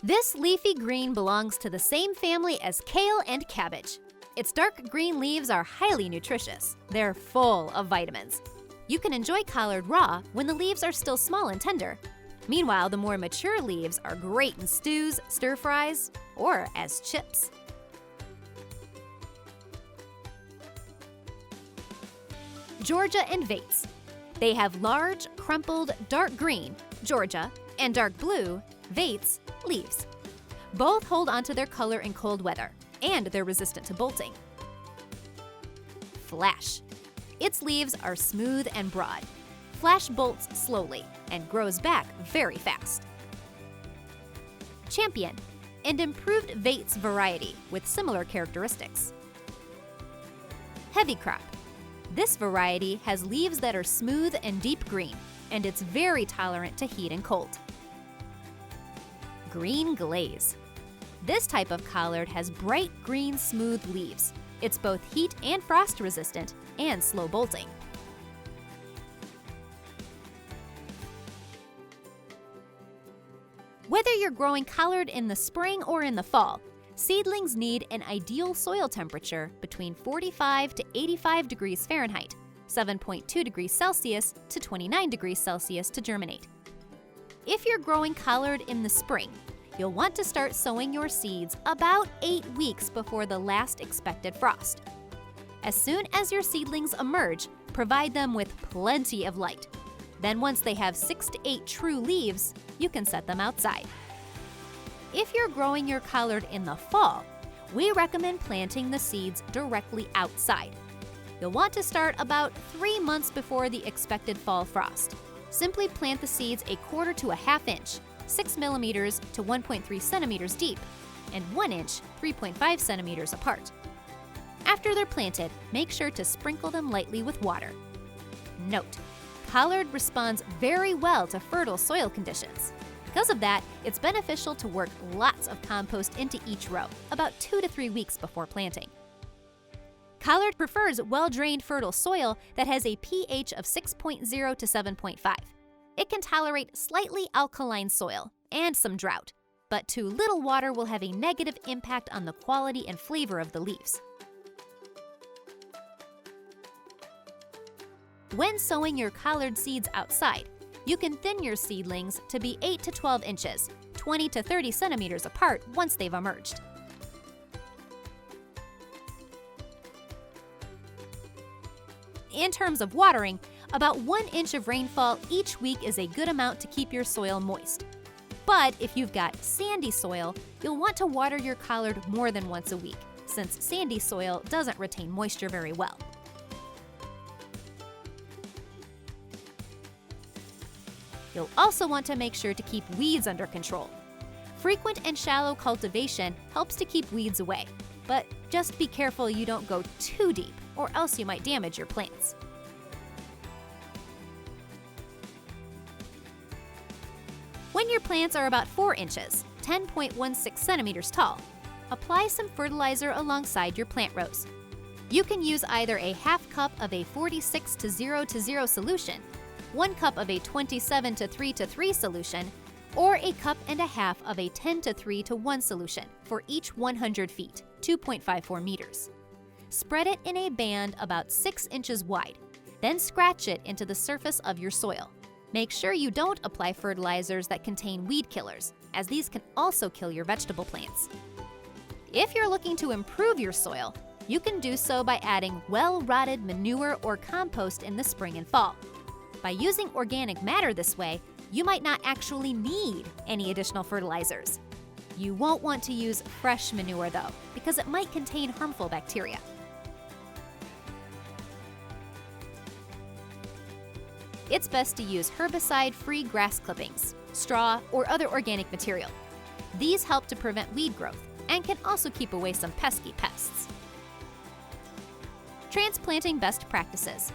This leafy green belongs to the same family as kale and cabbage. Its dark green leaves are highly nutritious. They're full of vitamins. You can enjoy collard raw when the leaves are still small and tender. Meanwhile, the more mature leaves are great in stews, stir-fries, or as chips. Georgia and Vates. They have large, crumpled, dark green, Georgia, and dark blue, Vates, leaves. Both hold onto their color in cold weather, and they're resistant to bolting. Flash. Its leaves are smooth and broad. Flash bolts slowly and grows back very fast. Champion, an improved Vates variety with similar characteristics. Heavy crop. This variety has leaves that are smooth and deep green, and it's very tolerant to heat and cold. Green glaze. This type of collard has bright green smooth leaves. It's both heat and frost resistant and slow bolting. Whether you're growing collard in the spring or in the fall, seedlings need an ideal soil temperature between 45 to 85 degrees Fahrenheit, 7.2 degrees Celsius to 29 degrees Celsius to germinate. If you're growing collard in the spring, you'll want to start sowing your seeds about 8 weeks before the last expected frost. As soon as your seedlings emerge, provide them with plenty of light. Then once they have 6 to 8 true leaves, you can set them outside. If you're growing your collard in the fall, we recommend planting the seeds directly outside. You'll want to start about 3 months before the expected fall frost. Simply plant the seeds a quarter to a half inch, 6 millimeters to 1.3 centimeters deep, and 1 inch, 3.5 centimeters apart. After they're planted, make sure to sprinkle them lightly with water. Note: collard responds very well to fertile soil conditions. Because of that, it's beneficial to work lots of compost into each row, about 2 to 3 weeks before planting. Collard prefers well-drained fertile soil that has a pH of 6.0 to 7.5. It can tolerate slightly alkaline soil and some drought, but too little water will have a negative impact on the quality and flavor of the leaves. When sowing your collard seeds outside, you can thin your seedlings to be 8 to 12 inches, 20 to 30 centimeters apart once they've emerged. In terms of watering, about 1 inch of rainfall each week is a good amount to keep your soil moist. But if you've got sandy soil, you'll want to water your collard more than once a week, since sandy soil doesn't retain moisture very well. You'll also want to make sure to keep weeds under control. Frequent and shallow cultivation helps to keep weeds away, but just be careful you don't go too deep, or else you might damage your plants. When your plants are about 4 inches, 10.16 centimeters tall, apply some fertilizer alongside your plant rows. You can use either a half cup of a 46 to 0 solution, 1 cup of a 27 to 3 solution, or a cup and a half of a 10 to 3:1 solution for each 100 feet, 2.54 meters. Spread it in a band about 6 inches wide, then scratch it into the surface of your soil. Make sure you don't apply fertilizers that contain weed killers, as these can also kill your vegetable plants. If you're looking to improve your soil, you can do so by adding well-rotted manure or compost in the spring and fall. By using organic matter this way, you might not actually need any additional fertilizers. You won't want to use fresh manure though, because it might contain harmful bacteria. It's best to use herbicide-free grass clippings, straw, or other organic material. These help to prevent weed growth and can also keep away some pesky pests. Transplanting best practices.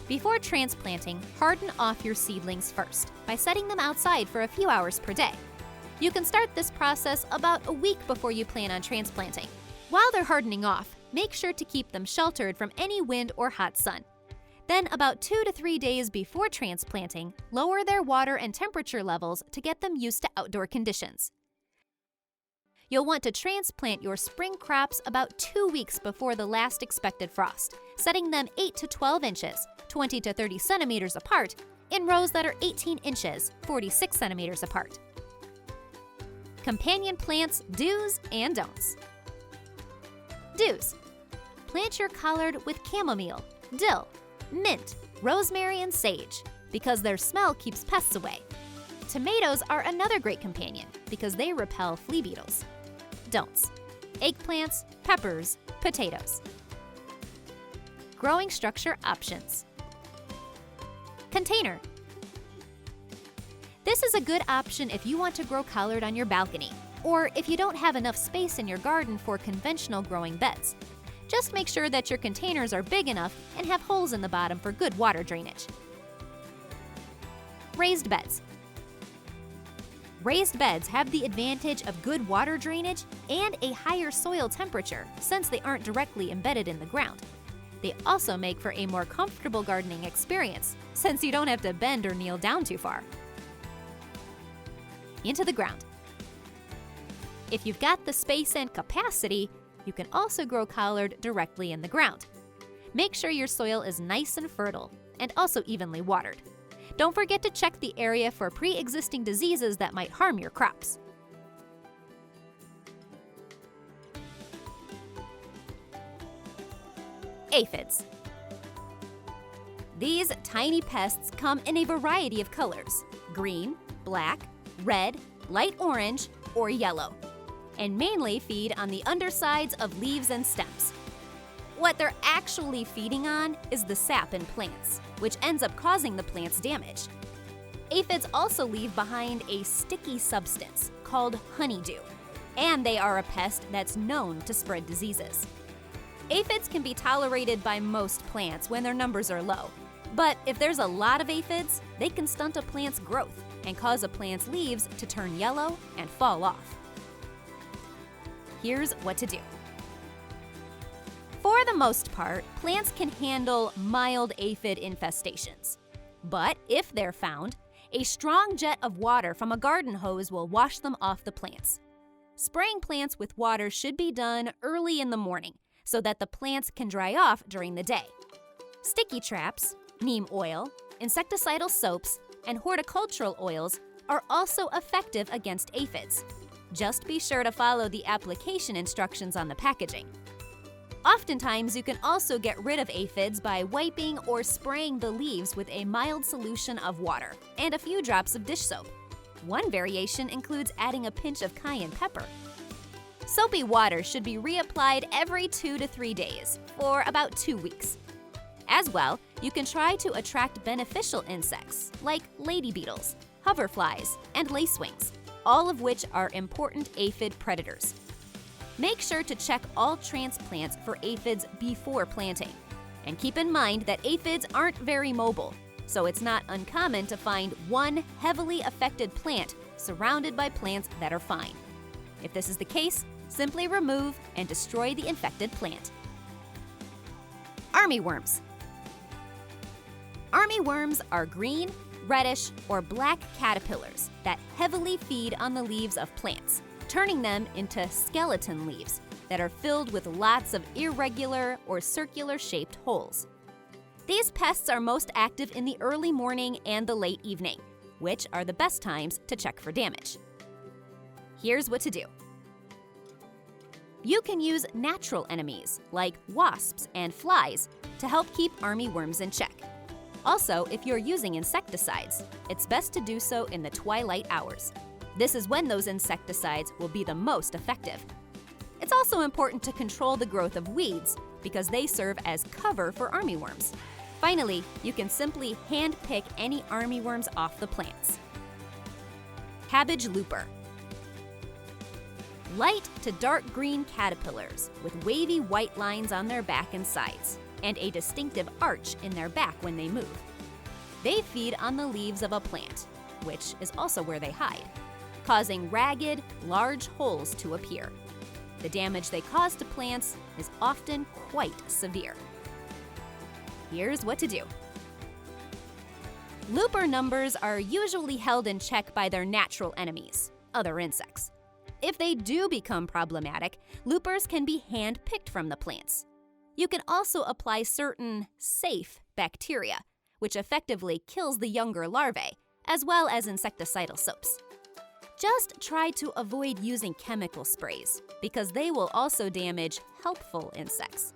Before transplanting, harden off your seedlings first by setting them outside for a few hours per day. You can start this process about a week before you plan on transplanting. While they're hardening off, make sure to keep them sheltered from any wind or hot sun. Then, about 2 to 3 days before transplanting, lower their water and temperature levels to get them used to outdoor conditions. You'll want to transplant your spring crops about 2 weeks before the last expected frost, setting them 8 to 12 inches, 20 to 30 centimeters apart, in rows that are 18 inches, 46 centimeters apart. Companion plants, do's and don'ts. Do's. Plant your collard with chamomile, dill, mint, rosemary, and sage because their smell keeps pests away. Tomatoes are another great companion because they repel flea beetles. Don'ts. Eggplants, peppers, potatoes. Growing structure options. Container. This is a good option if you want to grow collard on your balcony, or if you don't have enough space in your garden for conventional growing beds. Just make sure that your containers are big enough and have holes in the bottom for good water drainage. Raised beds. Raised beds have the advantage of good water drainage and a higher soil temperature since they aren't directly embedded in the ground. They also make for a more comfortable gardening experience since you don't have to bend or kneel down too far. Into the ground. If you've got the space and capacity, you can also grow collard directly in the ground. Make sure your soil is nice and fertile and also evenly watered. Don't forget to check the area for pre-existing diseases that might harm your crops. Aphids. These tiny pests come in a variety of colors: green, black, red, light orange, or yellow, and mainly feed on the undersides of leaves and stems. What they're actually feeding on is the sap in plants, which ends up causing the plants damage. Aphids also leave behind a sticky substance called honeydew, and they are a pest that's known to spread diseases. Aphids can be tolerated by most plants when their numbers are low, but if there's a lot of aphids, they can stunt a plant's growth and cause a plant's leaves to turn yellow and fall off. Here's what to do. For the most part, plants can handle mild aphid infestations. But if they're found, a strong jet of water from a garden hose will wash them off the plants. Spraying plants with water should be done early in the morning so that the plants can dry off during the day. Sticky traps, neem oil, insecticidal soaps, and horticultural oils are also effective against aphids. Just be sure to follow the application instructions on the packaging. Oftentimes, you can also get rid of aphids by wiping or spraying the leaves with a mild solution of water and a few drops of dish soap. One variation includes adding a pinch of cayenne pepper. Soapy water should be reapplied every 2 to 3 days for about 2 weeks. As well, you can try to attract beneficial insects like lady beetles, hoverflies, and lacewings, all of which are important aphid predators. Make sure to check all transplants for aphids before planting. And keep in mind that aphids aren't very mobile, so it's not uncommon to find one heavily affected plant surrounded by plants that are fine. If this is the case, simply remove and destroy the infected plant. Armyworms. Armyworms are green, reddish, or black caterpillars that heavily feed on the leaves of plants, turning them into skeleton leaves that are filled with lots of irregular or circular-shaped holes. These pests are most active in the early morning and the late evening, which are the best times to check for damage. Here's what to do. You can use natural enemies like wasps and flies to help keep armyworms in check. Also, if you're using insecticides, it's best to do so in the twilight hours. This is when those insecticides will be the most effective. It's also important to control the growth of weeds because they serve as cover for armyworms. Finally, you can simply hand-pick any armyworms off the plants. Cabbage looper. Light to dark green caterpillars with wavy white lines on their back and sides, and a distinctive arch in their back when they move. They feed on the leaves of a plant, which is also where they hide, causing ragged, large holes to appear. The damage they cause to plants is often quite severe. Here's what to do. Looper numbers are usually held in check by their natural enemies, other insects. If they do become problematic, loopers can be hand-picked from the plants. You can also apply certain safe bacteria, which effectively kills the younger larvae, as well as insecticidal soaps. Just try to avoid using chemical sprays, because they will also damage helpful insects.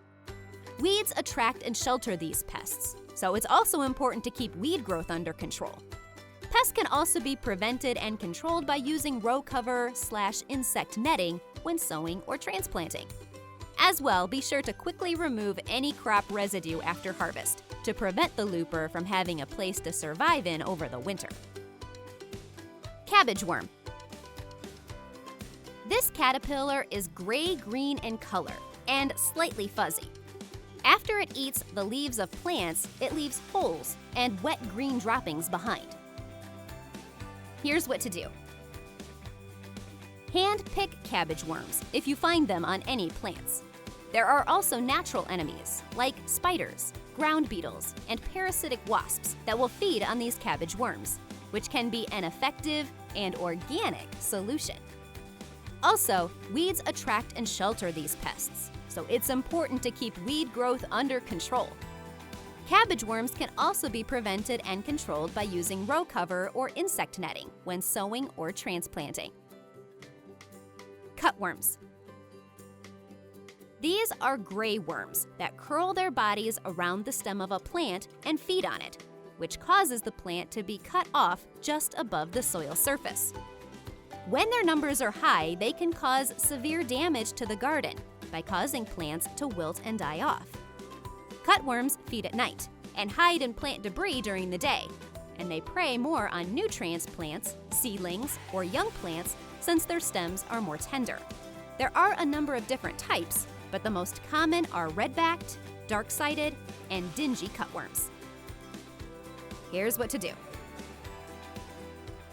Weeds attract and shelter these pests, so it's also important to keep weed growth under control. Pests can also be prevented and controlled by using row cover/insect netting when sowing or transplanting. As well, be sure to quickly remove any crop residue after harvest to prevent the looper from having a place to survive in over the winter. Cabbage worm. This caterpillar is gray-green in color and slightly fuzzy. After it eats the leaves of plants, it leaves holes and wet green droppings behind. Here's what to do. Hand-pick cabbage worms if you find them on any plants. There are also natural enemies like spiders, ground beetles, and parasitic wasps that will feed on these cabbage worms, which can be an effective and organic solution. Also, weeds attract and shelter these pests, so it's important to keep weed growth under control. Cabbage worms can also be prevented and controlled by using row cover or insect netting when sowing or transplanting. Cutworms. These are gray worms that curl their bodies around the stem of a plant and feed on it, which causes the plant to be cut off just above the soil surface. When their numbers are high, they can cause severe damage to the garden by causing plants to wilt and die off. Cutworms feed at night and hide in plant debris during the day, and they prey more on new transplants, seedlings, or young plants since their stems are more tender. There are a number of different types, but the most common are red-backed, dark-sided, and dingy cutworms. Here's what to do.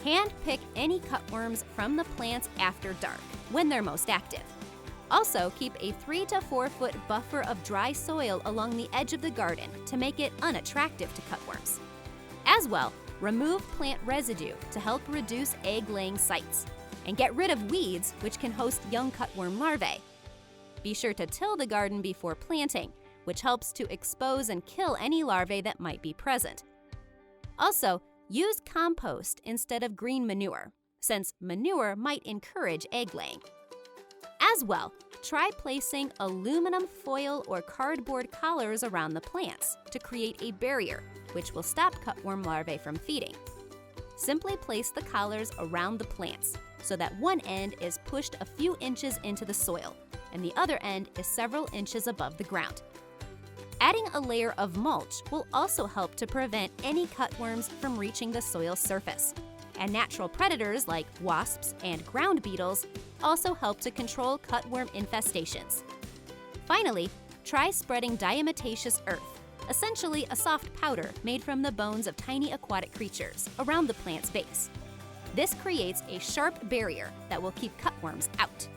Hand-pick any cutworms from the plants after dark, when they're most active. Also, keep a 3 to 4 foot buffer of dry soil along the edge of the garden to make it unattractive to cutworms. As well, remove plant residue to help reduce egg-laying sites, and get rid of weeds which can host young cutworm larvae. Be sure to till the garden before planting, which helps to expose and kill any larvae that might be present. Also, use compost instead of green manure, since manure might encourage egg laying. As well, try placing aluminum foil or cardboard collars around the plants to create a barrier, which will stop cutworm larvae from feeding. Simply place the collars around the plants so that one end is pushed a few inches into the soil and the other end is several inches above the ground. Adding a layer of mulch will also help to prevent any cutworms from reaching the soil surface. And natural predators like wasps and ground beetles also help to control cutworm infestations. Finally, try spreading diatomaceous earth, essentially a soft powder made from the bones of tiny aquatic creatures, around the plant's base. This creates a sharp barrier that will keep cutworms out.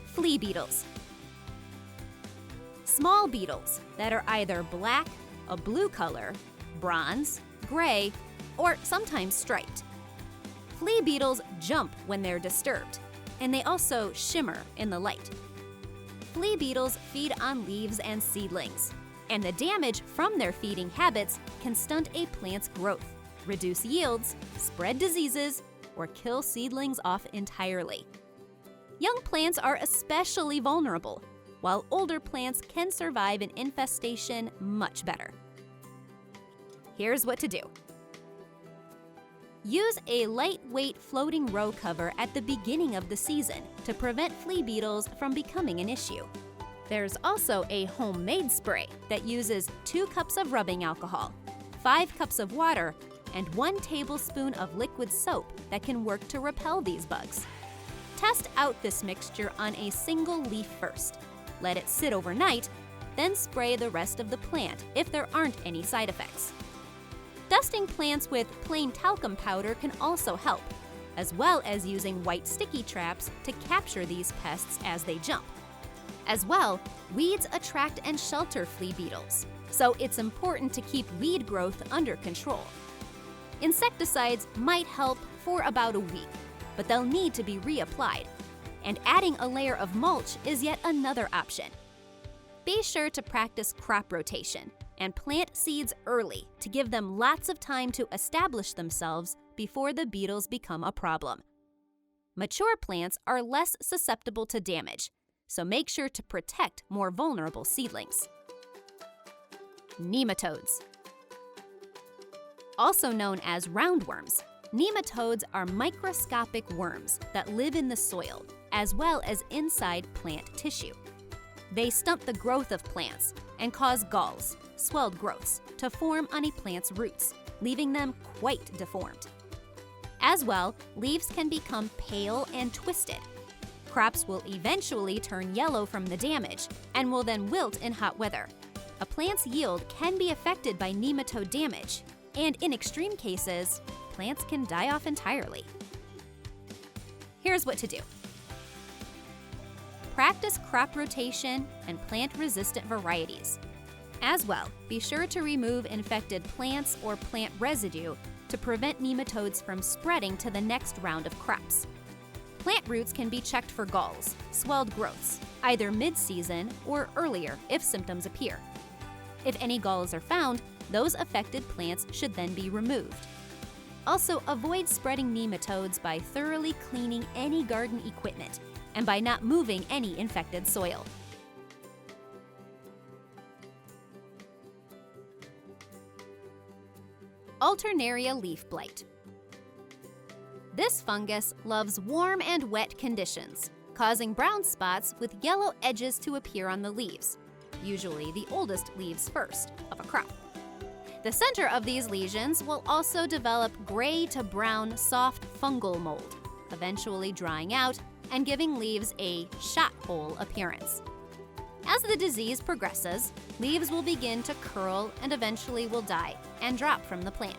Flea beetles. Small beetles that are either black, a blue color, bronze, gray, or sometimes striped. Flea beetles jump when they're disturbed, and they also shimmer in the light. Flea beetles feed on leaves and seedlings, and the damage from their feeding habits can stunt a plant's growth, reduce yields, spread diseases, or kill seedlings off entirely. Young plants are especially vulnerable, while older plants can survive an infestation much better. Here's what to do. Use a lightweight floating row cover at the beginning of the season to prevent flea beetles from becoming an issue. There's also a homemade spray that uses 2 cups of rubbing alcohol, 5 cups of water, and 1 tablespoon of liquid soap that can work to repel these bugs. Test out this mixture on a single leaf first. Let it sit overnight, then spray the rest of the plant if there aren't any side effects. Dusting plants with plain talcum powder can also help, as well as using white sticky traps to capture these pests as they jump. As well, weeds attract and shelter flea beetles, so it's important to keep weed growth under control. Insecticides might help for about a week, but they'll need to be reapplied. And adding a layer of mulch is yet another option. Be sure to practice crop rotation and plant seeds early to give them lots of time to establish themselves before the beetles become a problem. Mature plants are less susceptible to damage, so make sure to protect more vulnerable seedlings. Nematodes. Also known as roundworms, nematodes are microscopic worms that live in the soil as well as inside plant tissue. They stunt the growth of plants and cause galls, swelled growths, to form on a plant's roots, leaving them quite deformed. As well, leaves can become pale and twisted. Crops will eventually turn yellow from the damage and will then wilt in hot weather. A plant's yield can be affected by nematode damage, and in extreme cases, plants can die off entirely. Here's what to do. Practice crop rotation and plant resistant varieties. As well, be sure to remove infected plants or plant residue to prevent nematodes from spreading to the next round of crops. Plant roots can be checked for galls, swelled growths, either mid-season or earlier if symptoms appear. If any galls are found, those affected plants should then be removed. Also, avoid spreading nematodes by thoroughly cleaning any garden equipment and by not moving any infected soil. Alternaria leaf blight. This fungus loves warm and wet conditions, causing brown spots with yellow edges to appear on the leaves, usually the oldest leaves first of a crop. The center of these lesions will also develop gray to brown soft fungal mold, eventually drying out and giving leaves a shot hole appearance. As the disease progresses, leaves will begin to curl and eventually will die and drop from the plant.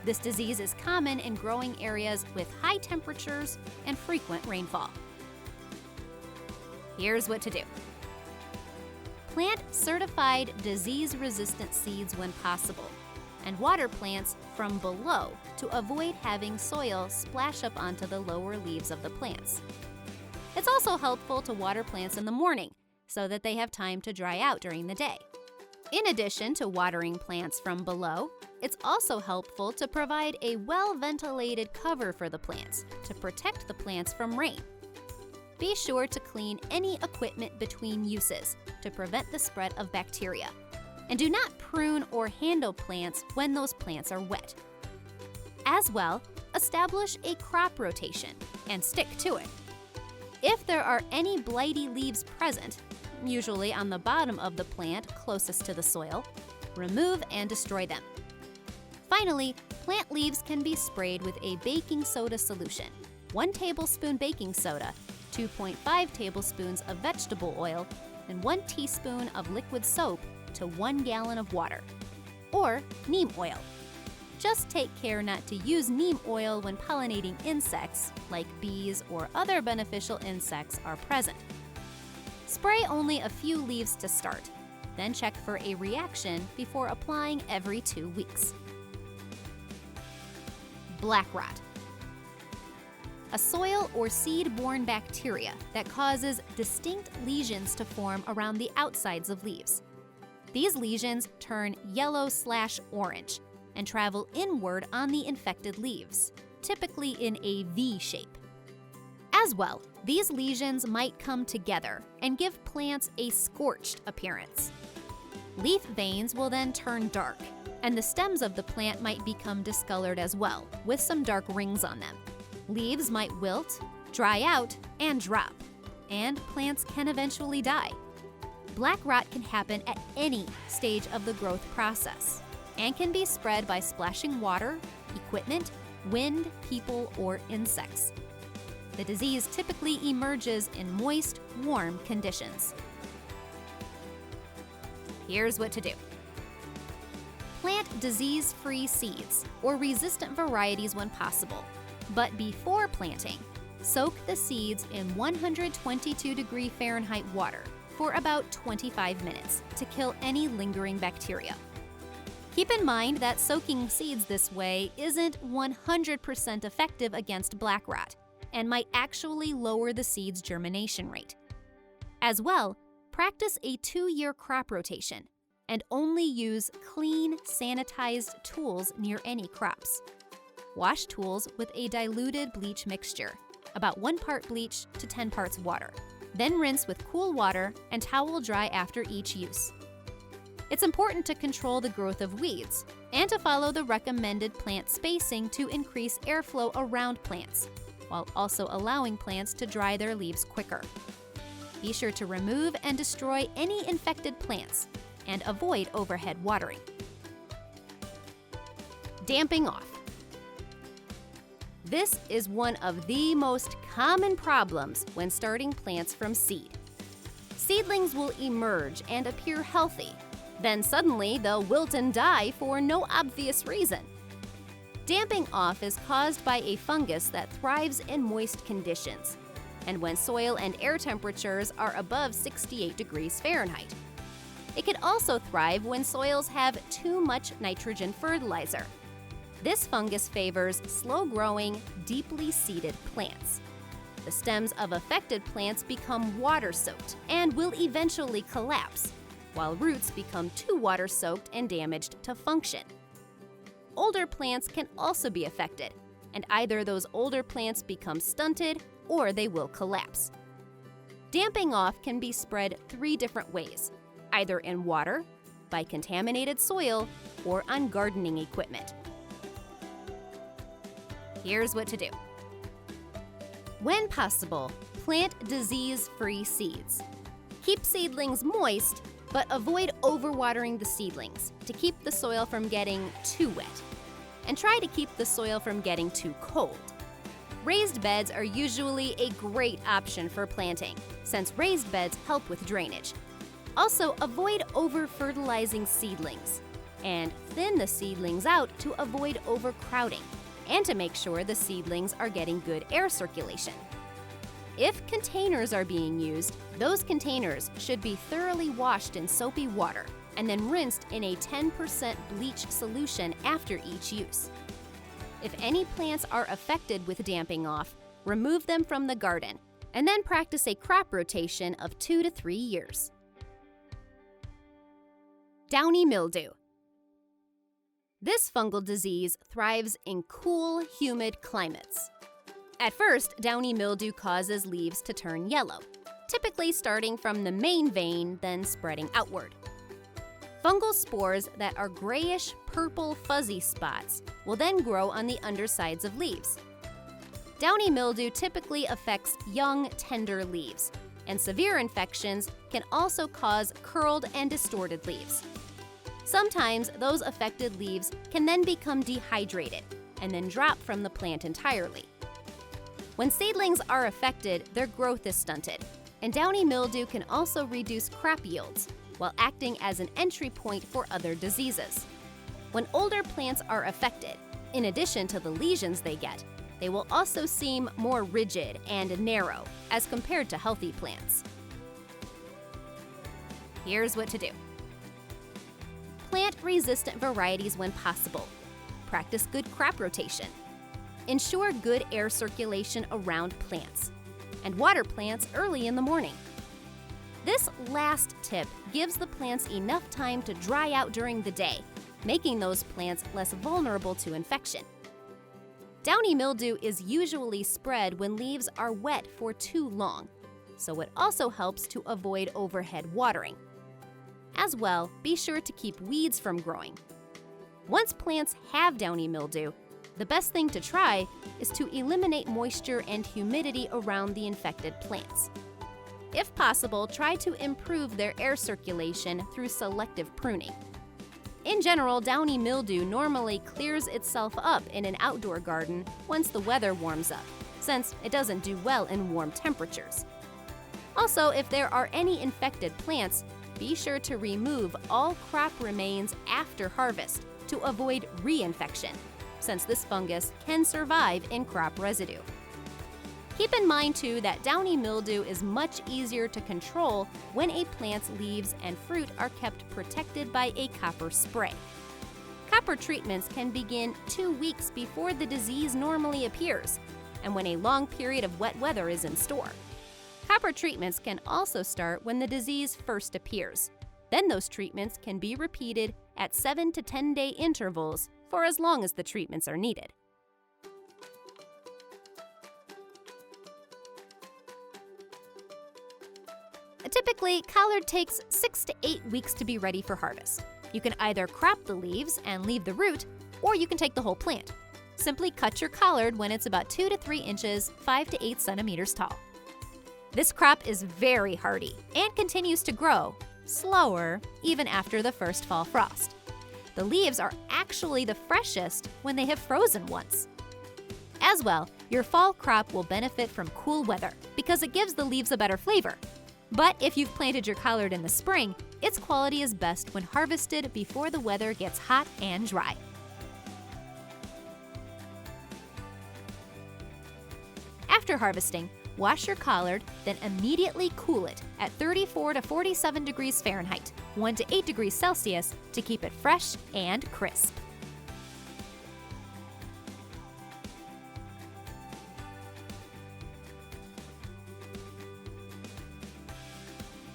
This disease is common in growing areas with high temperatures and frequent rainfall. Here's what to do. Plant certified disease-resistant seeds when possible, and water plants from below to avoid having soil splash up onto the lower leaves of the plants. It's also helpful to water plants in the morning so that they have time to dry out during the day. In addition to watering plants from below, it's also helpful to provide a well-ventilated cover for the plants to protect the plants from rain. Be sure to clean any equipment between uses to prevent the spread of bacteria. And do not prune or handle plants when those plants are wet. As well, establish a crop rotation and stick to it. If there are any blighty leaves present, usually on the bottom of the plant closest to the soil, remove and destroy them. Finally, plant leaves can be sprayed with a baking soda solution, 1 tablespoon baking soda, 2.5 tablespoons of vegetable oil, and 1 teaspoon of liquid soap to 1 gallon of water, or neem oil. Just take care not to use neem oil when pollinating insects, like bees or other beneficial insects are present. Spray only a few leaves to start, then check for a reaction before applying every 2 weeks. Black rot. A soil or seed-borne bacteria that causes distinct lesions to form around the outsides of leaves. These lesions turn yellow/orange and travel inward on the infected leaves, typically in a V shape. As well, these lesions might come together and give plants a scorched appearance. Leaf veins will then turn dark, and the stems of the plant might become discolored as well, with some dark rings on them. Leaves might wilt, dry out, and drop, and plants can eventually die. Black rot can happen at any stage of the growth process and can be spread by splashing water, equipment, wind, people, or insects. The disease typically emerges in moist, warm conditions. Here's what to do. Plant disease-free seeds or resistant varieties when possible, but before planting, soak the seeds in 122 degree Fahrenheit water for about 25 minutes to kill any lingering bacteria. Keep in mind that soaking seeds this way isn't 100% effective against black rot and might actually lower the seed's germination rate. As well, practice a 2-year crop rotation and only use clean, sanitized tools near any crops. Wash tools with a diluted bleach mixture, about 1 part bleach to 10 parts water. Then rinse with cool water and towel dry after each use. It's important to control the growth of weeds and to follow the recommended plant spacing to increase airflow around plants, while also allowing plants to dry their leaves quicker. Be sure to remove and destroy any infected plants and avoid overhead watering. Damping off. This is one of the most common problems when starting plants from seed. Seedlings will emerge and appear healthy. Then suddenly they'll wilt and die for no obvious reason. Damping off is caused by a fungus that thrives in moist conditions, and when soil and air temperatures are above 68 degrees Fahrenheit. It can also thrive when soils have too much nitrogen fertilizer. This fungus favors slow-growing, deeply seeded plants. The stems of affected plants become water-soaked and will eventually collapse, while roots become too water-soaked and damaged to function. Older plants can also be affected, and either those older plants become stunted or they will collapse. Damping off can be spread 3 different ways, either in water, by contaminated soil, or on gardening equipment. Here's what to do. When possible, plant disease-free seeds. Keep seedlings moist, but avoid overwatering the seedlings to keep the soil from getting too wet. And try to keep the soil from getting too cold. Raised beds are usually a great option for planting, since raised beds help with drainage. Also, avoid over-fertilizing seedlings, and thin the seedlings out to avoid overcrowding, and to make sure the seedlings are getting good air circulation. If containers are being used, those containers should be thoroughly washed in soapy water and then rinsed in a 10% bleach solution after each use. If any plants are affected with damping off, remove them from the garden and then practice a crop rotation of 2 to 3 years. Downy mildew. This fungal disease thrives in cool, humid climates. At first, downy mildew causes leaves to turn yellow, typically starting from the main vein, then spreading outward. Fungal spores that are grayish, purple, fuzzy spots will then grow on the undersides of leaves. Downy mildew typically affects young, tender leaves, and severe infections can also cause curled and distorted leaves. Sometimes those affected leaves can then become dehydrated and then drop from the plant entirely. When seedlings are affected, their growth is stunted, and downy mildew can also reduce crop yields while acting as an entry point for other diseases. When older plants are affected, in addition to the lesions they get, they will also seem more rigid and narrow as compared to healthy plants. Here's what to do. Plant resistant varieties when possible. Practice good crop rotation. Ensure good air circulation around plants. And water plants early in the morning. This last tip gives the plants enough time to dry out during the day, making those plants less vulnerable to infection. Downy mildew is usually spread when leaves are wet for too long, so it also helps to avoid overhead watering. As well, be sure to keep weeds from growing. Once plants have downy mildew, the best thing to try is to eliminate moisture and humidity around the infected plants. If possible, try to improve their air circulation through selective pruning. In general, downy mildew normally clears itself up in an outdoor garden once the weather warms up, since it doesn't do well in warm temperatures. Also, if there are any infected plants, be sure to remove all crop remains after harvest to avoid reinfection, since this fungus can survive in crop residue. Keep in mind too that downy mildew is much easier to control when a plant's leaves and fruit are kept protected by a copper spray. Copper treatments can begin 2 weeks before the disease normally appears, and when a long period of wet weather is in store. Copper treatments can also start when the disease first appears. Then those treatments can be repeated at 7 to 10-day intervals for as long as the treatments are needed. Typically, collard takes 6 to 8 weeks to be ready for harvest. You can either crop the leaves and leave the root, or you can take the whole plant. Simply cut your collard when it's about 2 to 3 inches, 5 to 8 centimeters tall. This crop is very hardy and continues to grow, slower, even after the first fall frost. The leaves are actually the freshest when they have frozen once. As well, your fall crop will benefit from cool weather because it gives the leaves a better flavor. But if you've planted your collard in the spring, its quality is best when harvested before the weather gets hot and dry. After harvesting, wash your collard, then immediately cool it at 34 to 47 degrees Fahrenheit, 1 to 8 degrees Celsius to keep it fresh and crisp.